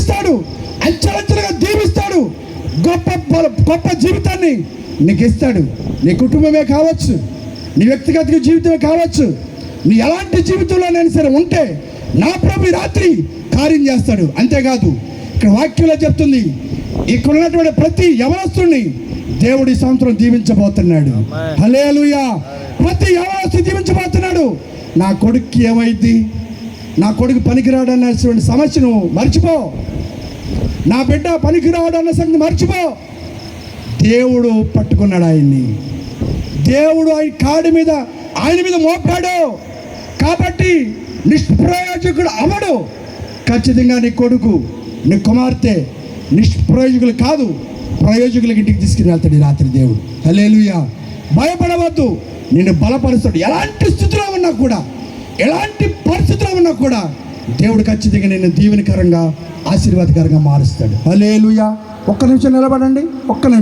నడిపిస్తాడు, అంచెలంచెలుగా దీవిస్తాడు, గొప్ప గొప్ప జీవితాన్ని నీకు ఇస్తాడు. నీ కుటుంబమే కావచ్చు, నీ వ్యక్తిగత జీవితమే కావచ్చు, నీ ఎలాంటి జీవితంలోనైనా సరే ఉంటే నా ప్రభు రాత్రి కార్యం చేస్తాడు. అంతేకాదు ఇక్కడ వాక్యంలో చెప్తుంది, ఇక్కడ ఉన్నటువంటి ప్రతి యవనస్తుడిని దేవుడి సంవత్సరం దీవించబోతున్నాడు. హల్లెలూయా. ప్రతి యవనస్తుడు దీవించబోతున్నాడు. నా కొడుక్కి ఏమైంది, నా కొడుకు పనికిరాడన్నటువంటి సమస్యను మర్చిపో, నా బిడ్డ పనికిరాడన్న సంగతి మర్చిపో. దేవుడు పట్టుకున్నాడు ఆయన్ని, దేవుడు ఆయన కాడి మీద ఆయన మీద మోపాడు కాబట్టి నిష్ప్రయోజకుడు అవడు. ఖచ్చితంగా నీ కొడుకు, నీ కుమార్తె నిష్ప్రయోజకులు కాదు, ప్రయోజకులకి ఇంటికి తీసుకుని వెళ్తాడు ఈ రాత్రి దేవుడు. హల్లెలూయా. భయపడవద్దు, నిన్ను బలపరుస్తాడు. ఎలాంటి స్థితిలో ఉన్నా కూడా, ఎలాంటి పరిస్థితిలో ఉన్నా కూడా దేవుడు ఖచ్చితంగా నిన్ను దీవెనకరంగా ఆశీర్వాదకరంగా మారుస్తాడు. హల్లెలూయా. ఒక్క నిమిషం నిలబడండి, ఒక్క నిమిషం.